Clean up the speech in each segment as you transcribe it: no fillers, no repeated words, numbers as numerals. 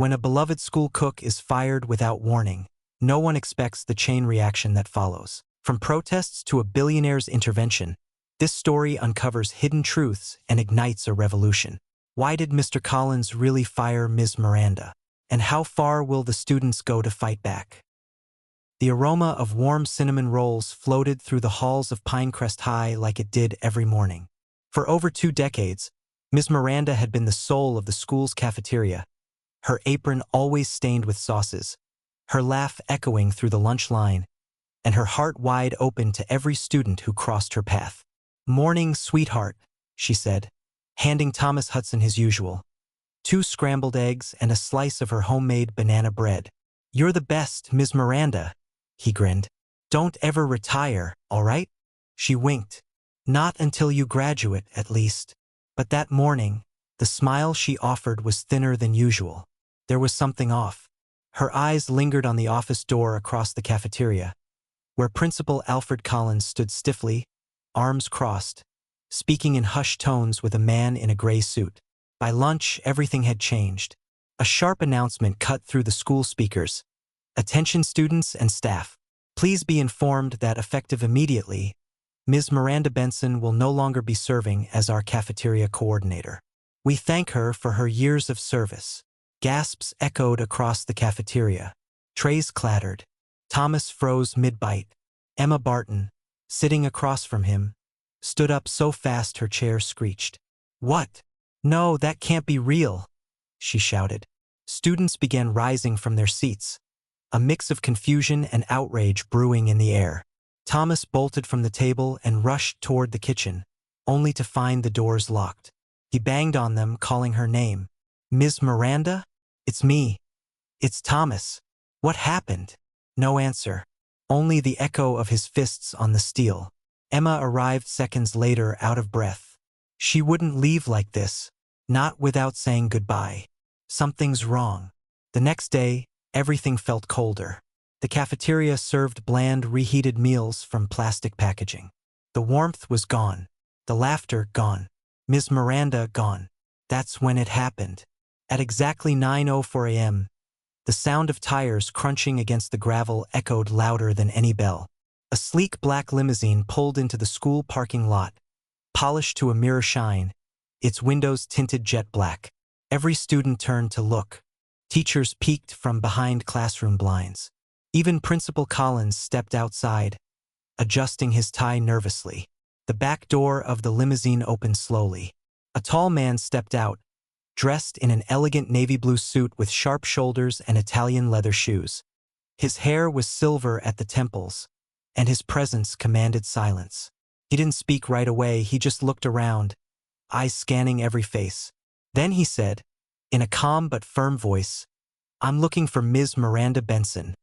When a beloved school cook is fired without warning, no one expects the chain reaction that follows. From protests to a billionaire's intervention, this story uncovers hidden truths and ignites a revolution. Why did Mr. Collins really fire Ms. Miranda? And how far will the students go to fight back? The aroma of warm cinnamon rolls floated through the halls of Pinecrest High like it did every morning. For over 2 decades, Ms. Miranda had been the soul of the school's cafeteria, her apron always stained with sauces, her laugh echoing through the lunch line, and her heart wide open to every student who crossed her path. "Morning, sweetheart," she said, handing Thomas Hudson his usual. 2 scrambled eggs and a slice of her homemade banana bread. "You're the best, Ms. Miranda," he grinned. "Don't ever retire, all right?" She winked. "Not until you graduate, at least." But that morning, the smile she offered was thinner than usual. There was something off. Her eyes lingered on the office door across the cafeteria, where Principal Alfred Collins stood stiffly, arms crossed, speaking in hushed tones with a man in a gray suit. By lunch, everything had changed. A sharp announcement cut through the school speakers. "Attention students and staff. Please be informed that effective immediately, Ms. Miranda Benson will no longer be serving as our cafeteria coordinator. We thank her for her years of service." Gasps echoed across the cafeteria. Trays clattered. Thomas froze mid-bite. Emma Barton, sitting across from him, stood up so fast her chair screeched. "What? No, that can't be real," she shouted. Students began rising from their seats, a mix of confusion and outrage brewing in the air. Thomas bolted from the table and rushed toward the kitchen, only to find the doors locked. He banged on them, calling her name. "Ms. Miranda? It's me. It's Thomas. What happened?" No answer, only the echo of his fists on the steel. Emma arrived seconds later, out of breath. She wouldn't leave like this, not without saying goodbye. Something's wrong. The next day, everything felt colder. The cafeteria served bland, reheated meals from plastic packaging. The warmth was gone. The laughter gone. Ms. Miranda gone. That's when it happened. At exactly 9:04 a.m., the sound of tires crunching against the gravel echoed louder than any bell. A sleek black limousine pulled into the school parking lot, polished to a mirror shine, its windows tinted jet black. Every student turned to look. Teachers peeked from behind classroom blinds. Even Principal Collins stepped outside, adjusting his tie nervously. The back door of the limousine opened slowly. A tall man stepped out, dressed in an elegant navy blue suit with sharp shoulders and Italian leather shoes. His hair was silver at the temples, and his presence commanded silence. He didn't speak right away, he just looked around, eyes scanning every face. Then he said, in a calm but firm voice, "I'm looking for Ms. Miranda Benson."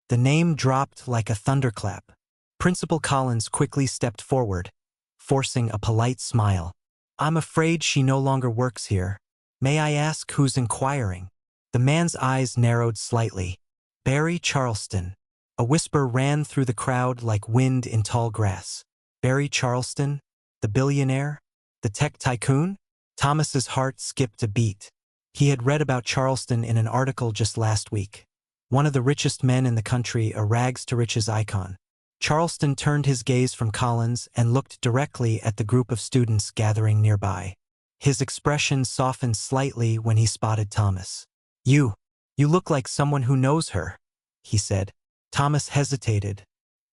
The name dropped like a thunderclap. Principal Collins quickly stepped forward, forcing a polite smile. "I'm afraid she no longer works here. May I ask who's inquiring?" The man's eyes narrowed slightly. "Barry Charleston." A whisper ran through the crowd like wind in tall grass. Barry Charleston? The billionaire? The tech tycoon? Thomas's heart skipped a beat. He had read about Charleston in an article just last week. One of the richest men in the country, a rags-to-riches icon. Charleston turned his gaze from Collins and looked directly at the group of students gathering nearby. His expression softened slightly when he spotted Thomas. You look like someone who knows her," he said. Thomas hesitated,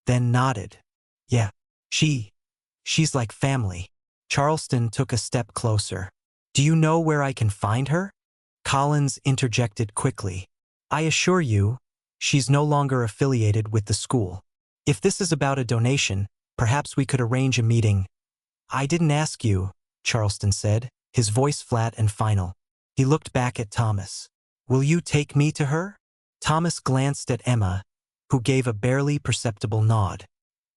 then nodded. "Yeah, she's like family." Charleston took a step closer. "Do you know where I can find her?" Collins interjected quickly. "I assure you, she's no longer affiliated with the school. If this is about a donation, perhaps we could arrange a meeting." "I didn't ask you," Charleston said, his voice flat and final. He looked back at Thomas. "Will you take me to her?" Thomas glanced at Emma, who gave a barely perceptible nod.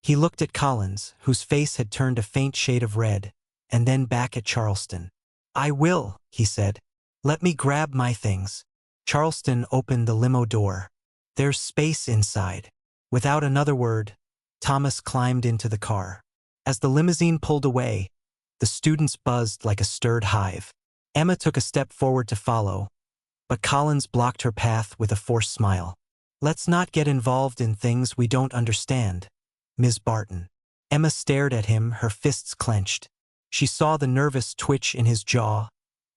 He looked at Collins, whose face had turned a faint shade of red, and then back at Charleston. "I will," he said. "Let me grab my things." Charleston opened the limo door. "There's space inside." Without another word, Thomas climbed into the car. As the limousine pulled away, the students buzzed like a stirred hive. Emma took a step forward to follow, But Collins blocked her path with a forced smile. "Let's not get involved in things we don't understand, Ms. Barton." Emma stared at him, her fists clenched. She saw the nervous twitch in his jaw,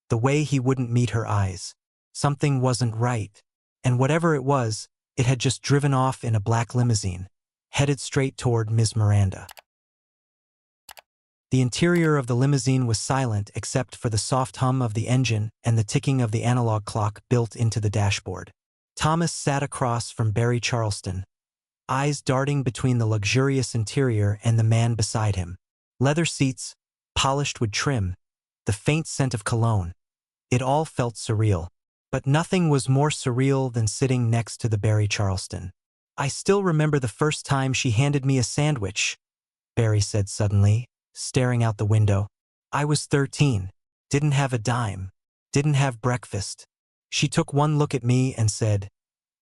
the way he wouldn't meet her eyes. Something wasn't right. And whatever it was, it had just driven off in a black limousine, headed straight toward Ms. Miranda. The interior of the limousine was silent except for the soft hum of the engine and the ticking of the analog clock built into the dashboard. Thomas sat across from Barry Charleston, eyes darting between the luxurious interior and the man beside him. Leather seats, polished with trim, the faint scent of cologne. It all felt surreal. But nothing was more surreal than sitting next to the Barry Charleston. "I still remember the first time she handed me a sandwich," Barry said suddenly, staring out the window. "I was 13, didn't have a dime, didn't have breakfast. She took one look at me and said,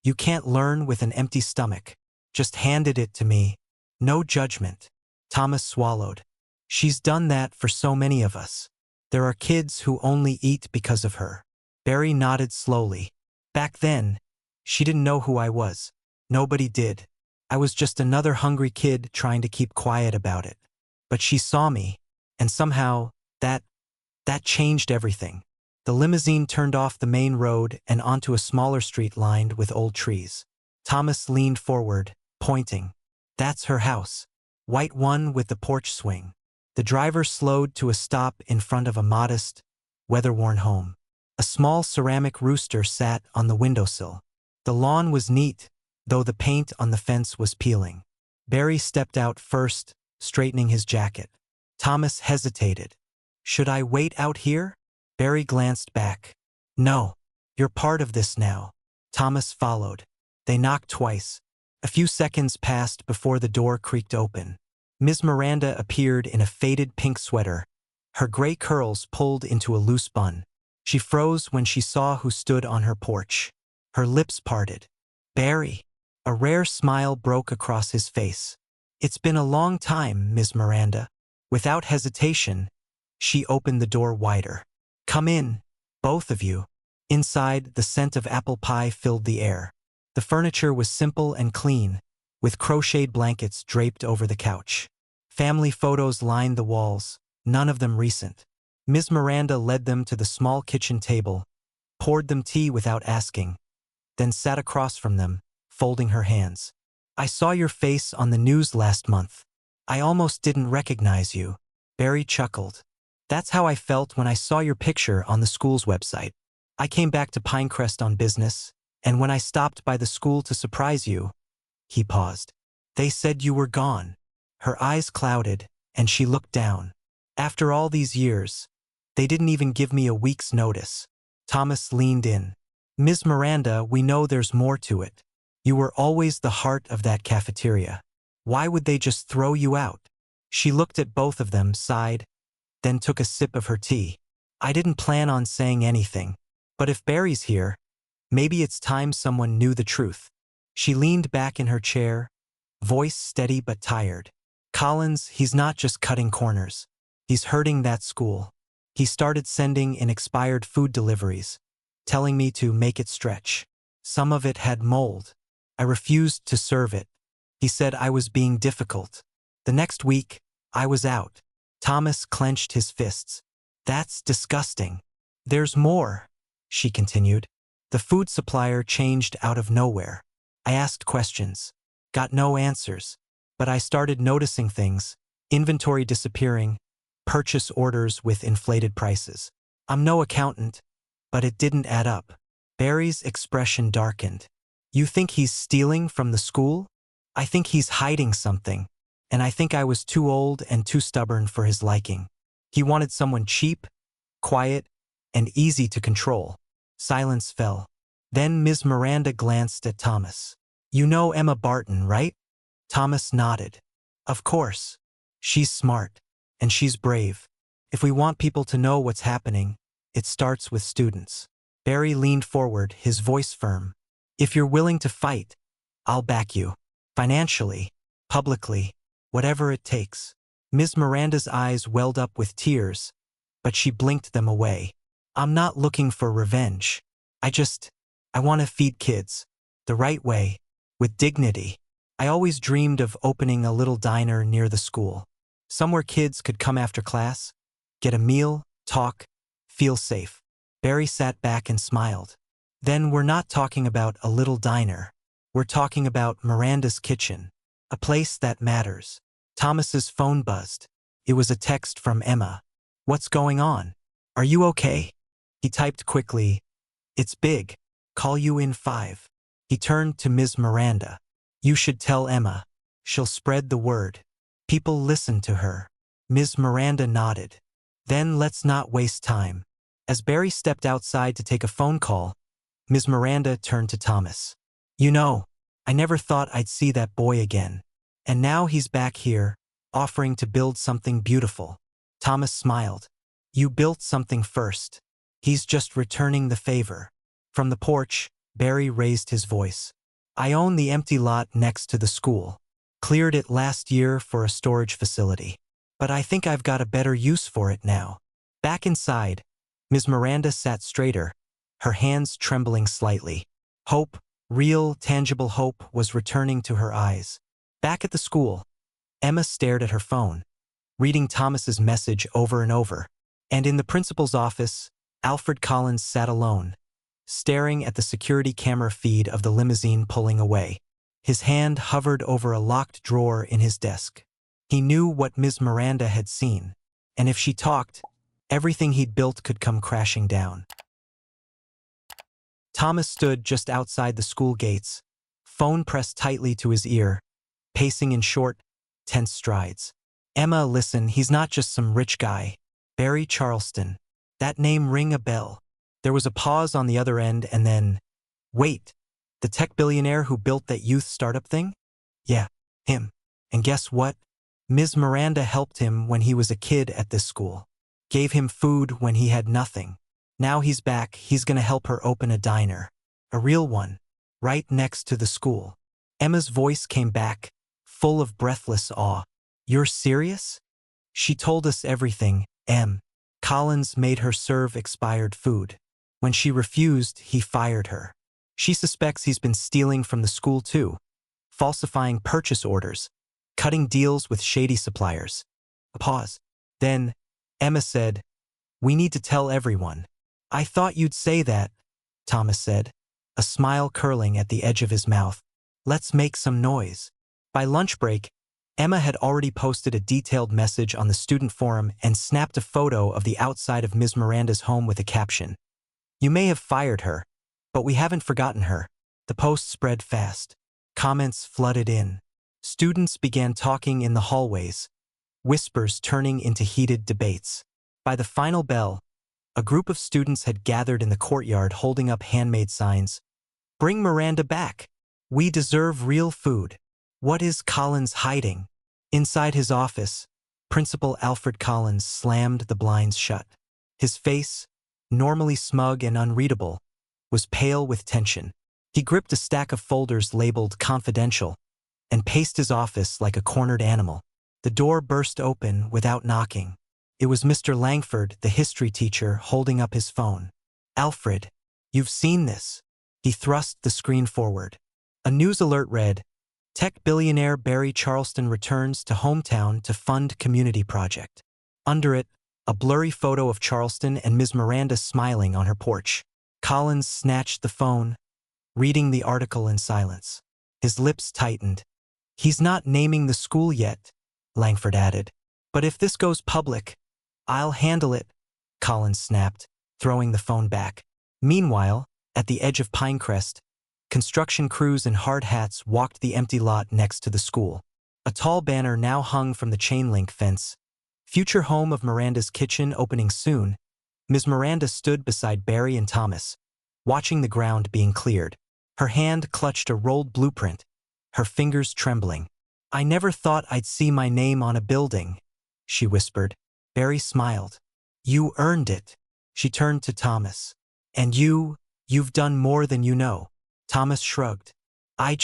'You can't learn with an empty stomach.' Just handed it to me. No judgment." Thomas swallowed. "She's done that for so many of us. There are kids who only eat because of her." Barry nodded slowly. "Back then, she didn't know who I was. Nobody did. I was just another hungry kid trying to keep quiet about it. But she saw me, and somehow, that changed everything." The limousine turned off the main road and onto a smaller street lined with old trees. Thomas leaned forward, pointing. "That's her house. White one with the porch swing." The driver slowed to a stop in front of a modest, weather-worn home. A small ceramic rooster sat on the windowsill. The lawn was neat, though the paint on the fence was peeling. Barry stepped out first, straightening his jacket. Thomas hesitated. "Should I wait out here?" Barry glanced back. "No, you're part of this now." Thomas followed. They knocked twice. A few seconds passed before the door creaked open. Ms. Miranda appeared in a faded pink sweater, her gray curls pulled into a loose bun. She froze when she saw who stood on her porch. Her lips parted. "Barry." A rare smile broke across his face. "It's been a long time, Ms. Miranda." Without hesitation, she opened the door wider. "Come in, both of you." Inside, the scent of apple pie filled the air. The furniture was simple and clean, with crocheted blankets draped over the couch. Family photos lined the walls, none of them recent. Ms. Miranda led them to the small kitchen table, poured them tea without asking, then sat across from them, folding her hands. "I saw your face on the news last month. I almost didn't recognize you." Barry chuckled. "That's how I felt when I saw your picture on the school's website. I came back to Pinecrest on business, and when I stopped by the school to surprise you," he paused, "they said you were gone." Her eyes clouded, and she looked down. "After all these years, they didn't even give me a week's notice." Thomas leaned in. "Ms. Miranda, we know there's more to it. You were always the heart of that cafeteria. Why would they just throw you out?" She looked at both of them, sighed, then took a sip of her tea. "I didn't plan on saying anything, but if Barry's here, maybe it's time someone knew the truth." She leaned back in her chair, voice steady but tired. "Collins, he's not just cutting corners. He's hurting that school. He started sending in expired food deliveries, telling me to make it stretch. Some of it had mold. I refused to serve it. He said I was being difficult. The next week, I was out." Thomas clenched his fists. "That's disgusting." "There's more," she continued. "The food supplier changed out of nowhere. I asked questions, got no answers, but I started noticing things, inventory disappearing, purchase orders with inflated prices. I'm no accountant, but it didn't add up." Barry's expression darkened. "You think he's stealing from the school?" "I think he's hiding something, and I think I was too old and too stubborn for his liking. He wanted someone cheap, quiet, and easy to control." Silence fell. Then Ms. Miranda glanced at Thomas. "You know Emma Barton, right?" Thomas nodded. "Of course. She's smart, and she's brave. If we want people to know what's happening, it starts with students." Barry leaned forward, his voice firm. "If you're willing to fight, I'll back you. Financially, publicly, whatever it takes." Ms. Miranda's eyes welled up with tears, but she blinked them away. "I'm not looking for revenge. I want to feed kids. The right way. With dignity. I always dreamed of opening a little diner near the school. Somewhere kids could come after class, get a meal, talk, feel safe. Barry sat back and smiled. Then we're not talking about a little diner. We're talking about Miranda's kitchen. A place that matters. Thomas's phone buzzed. It was a text from Emma. What's going on? Are you okay? He typed quickly. It's big. Call you in 5. He turned to Ms. Miranda. You should tell Emma. She'll spread the word. People listen to her. Ms. Miranda nodded. Then let's not waste time. As Barry stepped outside to take a phone call, Ms. Miranda turned to Thomas. You know, I never thought I'd see that boy again. And now he's back here, offering to build something beautiful. Thomas smiled. You built something first. He's just returning the favor. From the porch, Barry raised his voice. I own the empty lot next to the school. Cleared it last year for a storage facility. But I think I've got a better use for it now. Back inside, Ms. Miranda sat straighter, her hands trembling slightly. Hope, real, tangible hope, was returning to her eyes. Back at the school, Emma stared at her phone, reading Thomas's message over and over. And in the principal's office, Alfred Collins sat alone, staring at the security camera feed of the limousine pulling away. His hand hovered over a locked drawer in his desk. He knew what Ms. Miranda had seen, and if she talked, everything he'd built could come crashing down. Thomas stood just outside the school gates, phone pressed tightly to his ear, pacing in short, tense strides. Emma, listen, he's not just some rich guy. Barry Charleston. That name ring a bell. There was a pause on the other end and then, wait, the tech billionaire who built that youth startup thing? Yeah, him. And guess what? Ms. Miranda helped him when he was a kid at this school. Gave him food when he had nothing. Now he's back, he's gonna help her open a diner. A real one. Right next to the school. Emma's voice came back, full of breathless awe. You're serious? She told us everything, Em. Collins made her serve expired food. When she refused, he fired her. She suspects he's been stealing from the school too, falsifying purchase orders, cutting deals with shady suppliers. A pause. Then, Emma said, we need to tell everyone. I thought you'd say that, Thomas said, a smile curling at the edge of his mouth. Let's make some noise. By lunch break, Emma had already posted a detailed message on the student forum and snapped a photo of the outside of Ms. Miranda's home with a caption. You may have fired her, but we haven't forgotten her. The post spread fast. Comments flooded in. Students began talking in the hallways, whispers turning into heated debates. By the final bell, a group of students had gathered in the courtyard holding up handmade signs. Bring Miranda back. We deserve real food. What is Collins hiding? Inside his office, Principal Alfred Collins slammed the blinds shut. His face, normally smug and unreadable, was pale with tension. He gripped a stack of folders labeled confidential and paced his office like a cornered animal. The door burst open without knocking. It was Mr. Langford, the history teacher, holding up his phone. Alfred, you've seen this. He thrust the screen forward. A news alert read, Tech billionaire Barry Charleston returns to hometown to fund community project. Under it, a blurry photo of Charleston and Ms. Miranda smiling on her porch. Collins snatched the phone, reading the article in silence. His lips tightened. He's not naming the school yet, Langford added. But if this goes public, I'll handle it, Collins snapped, throwing the phone back. Meanwhile, at the edge of Pinecrest, construction crews in hard hats walked the empty lot next to the school. A tall banner now hung from the chain-link fence. Future home of Miranda's kitchen opening soon. Ms. Miranda stood beside Barry and Thomas, watching the ground being cleared. Her hand clutched a rolled blueprint, her fingers trembling. I never thought I'd see my name on a building, she whispered. Barry smiled. You earned it. She turned to Thomas. And you've done more than you know. Thomas shrugged. I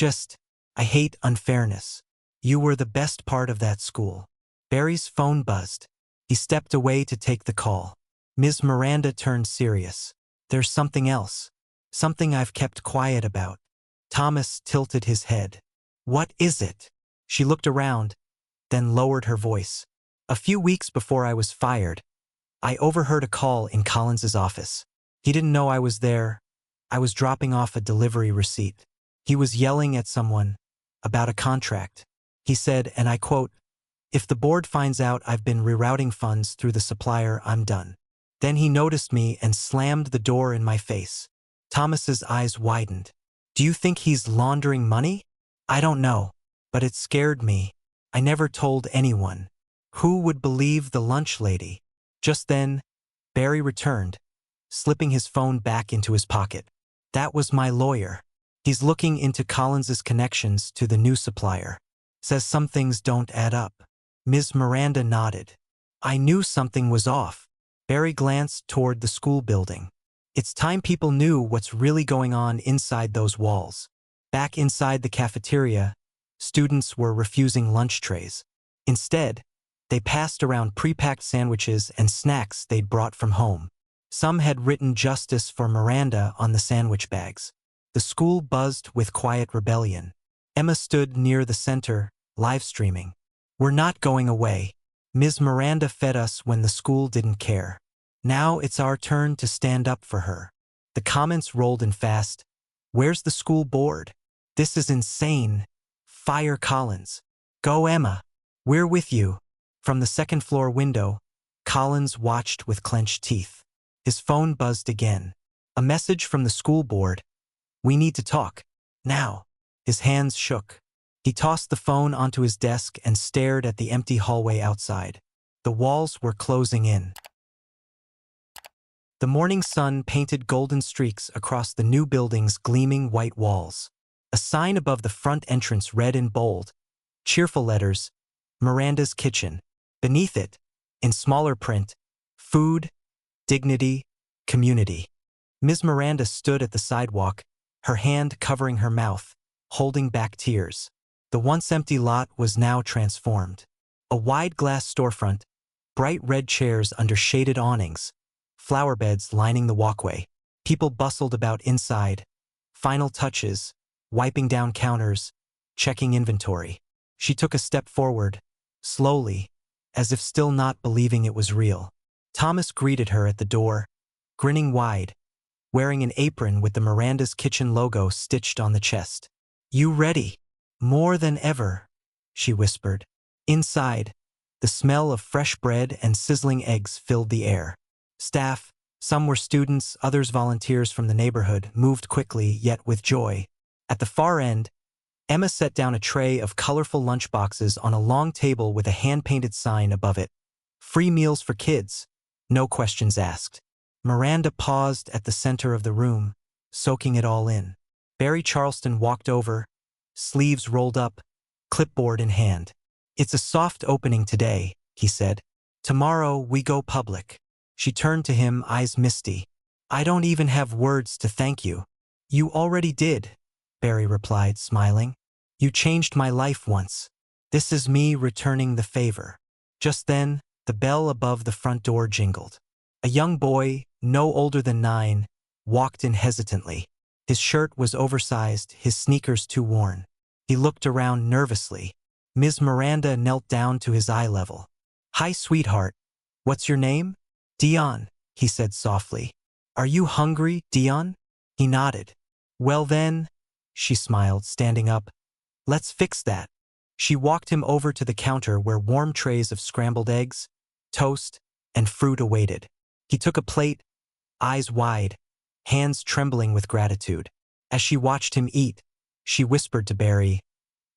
hate unfairness. You were the best part of that school. Barry's phone buzzed. He stepped away to take the call. Ms. Miranda turned serious. There's something else. Something I've kept quiet about. Thomas tilted his head. What is it? She looked around, then lowered her voice. A few weeks before I was fired, I overheard a call in Collins's office. He didn't know I was there. I was dropping off a delivery receipt. He was yelling at someone about a contract. He said, and I quote, "If the board finds out I've been rerouting funds through the supplier, I'm done." Then he noticed me and slammed the door in my face. Thomas's eyes widened. Do you think he's laundering money? I don't know, but it scared me. I never told anyone. Who would believe the lunch lady? Just then, Barry returned, slipping his phone back into his pocket. That was my lawyer. He's looking into Collins's connections to the new supplier. Says some things don't add up. Ms. Miranda nodded. I knew something was off. Barry glanced toward the school building. It's time people knew what's really going on inside those walls. Back inside the cafeteria, students were refusing lunch trays. Instead, they passed around pre-packed sandwiches and snacks they'd brought from home. Some had written "Justice for Miranda" on the sandwich bags. The school buzzed with quiet rebellion. Emma stood near the center, live streaming. We're not going away. Ms. Miranda fed us when the school didn't care. Now it's our turn to stand up for her. The comments rolled in fast. Where's the school board? This is insane. Fire Collins. Go Emma. We're with you. From the second-floor window, Collins watched with clenched teeth. His phone buzzed again. A message from the school board. We need to talk. Now. His hands shook. He tossed the phone onto his desk and stared at the empty hallway outside. The walls were closing in. The morning sun painted golden streaks across the new building's gleaming white walls. A sign above the front entrance read in bold, cheerful letters, Miranda's Kitchen. Beneath it, in smaller print, food, dignity, community. Ms. Miranda stood at the sidewalk, her hand covering her mouth, holding back tears. The once empty lot was now transformed. A wide glass storefront, bright red chairs under shaded awnings, flower beds lining the walkway. People bustled about inside. Final touches, wiping down counters, checking inventory. She took a step forward, slowly, as if still not believing it was real. Thomas greeted her at the door, grinning wide, wearing an apron with the Miranda's Kitchen logo stitched on the chest. You ready? More than ever, she whispered. Inside, the smell of fresh bread and sizzling eggs filled the air. Staff, some were students, others volunteers from the neighborhood, moved quickly yet with joy. At the far end, Emma set down a tray of colorful lunchboxes on a long table with a hand-painted sign above it. Free meals for kids, no questions asked. Miranda paused at the center of the room, soaking it all in. Barry Charleston walked over, sleeves rolled up, clipboard in hand. It's a soft opening today, he said. Tomorrow we go public. She turned to him, eyes misty. I don't even have words to thank you. You already did, Barry replied, smiling. You changed my life once. This is me returning the favor. Just then, the bell above the front door jingled. A young boy, no older than 9, walked in hesitantly. His shirt was oversized, his sneakers too worn. He looked around nervously. Ms. Miranda knelt down to his eye level. Hi, sweetheart. What's your name? Dion, he said softly. Are you hungry, Dion? He nodded. Well then, she smiled, standing up. Let's fix that. She walked him over to the counter where warm trays of scrambled eggs, toast, and fruit awaited. He took a plate, eyes wide, hands trembling with gratitude. As she watched him eat, she whispered to Barry,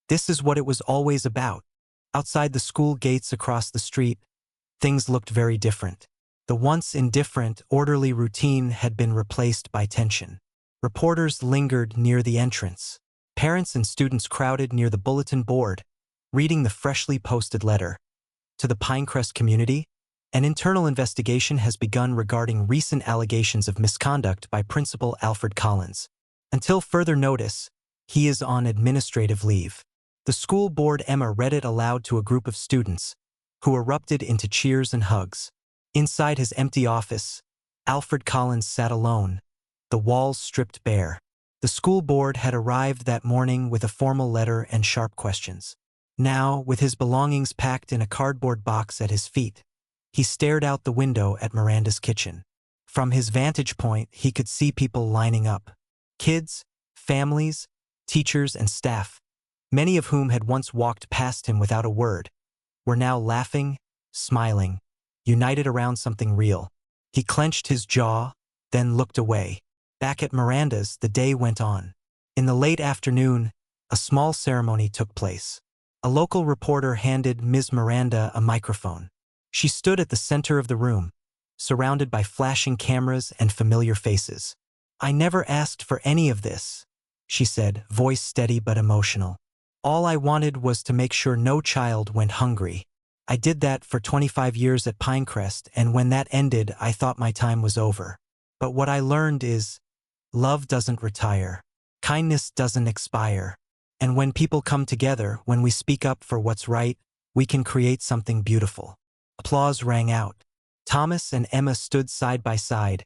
This is what it was always about. Outside the school gates across the street, things looked very different. The once indifferent, orderly routine had been replaced by tension. Reporters lingered near the entrance. Parents and students crowded near the bulletin board, reading the freshly posted letter. To the Pinecrest community, an internal investigation has begun regarding recent allegations of misconduct by Principal Alfred Collins. Until further notice, he is on administrative leave. The school board Emma read it aloud to a group of students, who erupted into cheers and hugs. Inside his empty office, Alfred Collins sat alone, the walls stripped bare. The school board had arrived that morning with a formal letter and sharp questions. Now, with his belongings packed in a cardboard box at his feet, he stared out the window at Miranda's kitchen. From his vantage point, he could see people lining up. Kids, families, teachers, and staff, many of whom had once walked past him without a word, were now laughing, smiling, united around something real. He clenched his jaw, then looked away. Back at Miranda's, the day went on. In the late afternoon, a small ceremony took place. A local reporter handed Ms. Miranda a microphone. She stood at the center of the room, surrounded by flashing cameras and familiar faces. "I never asked for any of this," she said, voice steady but emotional. "All I wanted was to make sure no child went hungry. I did that for 25 years at Pinecrest, and when that ended, I thought my time was over. But what I learned is, love doesn't retire. Kindness doesn't expire. And when people come together, when we speak up for what's right, we can create something beautiful." Applause rang out. Thomas and Emma stood side by side,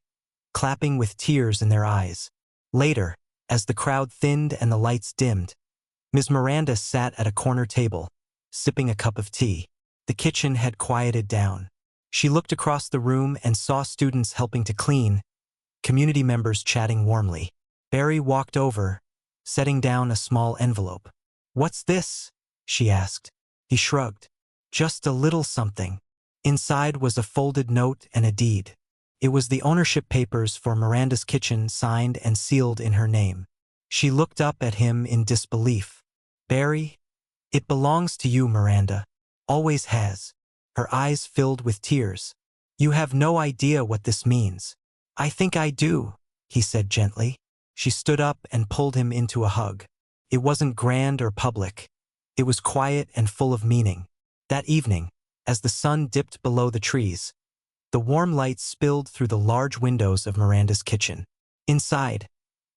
clapping with tears in their eyes. Later, as the crowd thinned and the lights dimmed, Ms. Miranda sat at a corner table, sipping a cup of tea. The kitchen had quieted down. She looked across the room and saw students helping to clean, community members chatting warmly. Barry walked over, setting down a small envelope. "What's this?" she asked. He shrugged. "Just a little something." Inside was a folded note and a deed. It was the ownership papers for Miranda's kitchen, signed and sealed in her name. She looked up at him in disbelief. "Barry, it belongs to you, Miranda. Always has." Her eyes filled with tears. "You have no idea what this means." "I think I do," he said gently. She stood up and pulled him into a hug. It wasn't grand or public. It was quiet and full of meaning. That evening, as the sun dipped below the trees, the warm light spilled through the large windows of Miranda's kitchen. Inside,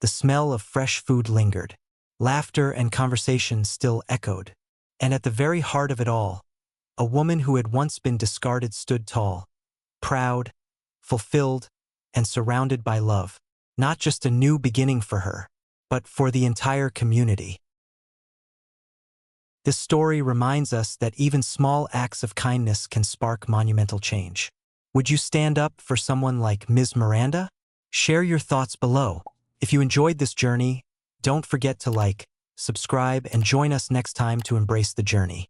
the smell of fresh food lingered. Laughter and conversation still echoed. And at the very heart of it all, a woman who had once been discarded stood tall, proud, fulfilled, and surrounded by love. Not just a new beginning for her, but for the entire community. This story reminds us that even small acts of kindness can spark monumental change. Would you stand up for someone like Ms. Miranda? Share your thoughts below. If you enjoyed this journey, don't forget to like, subscribe, and join us next time to embrace the journey.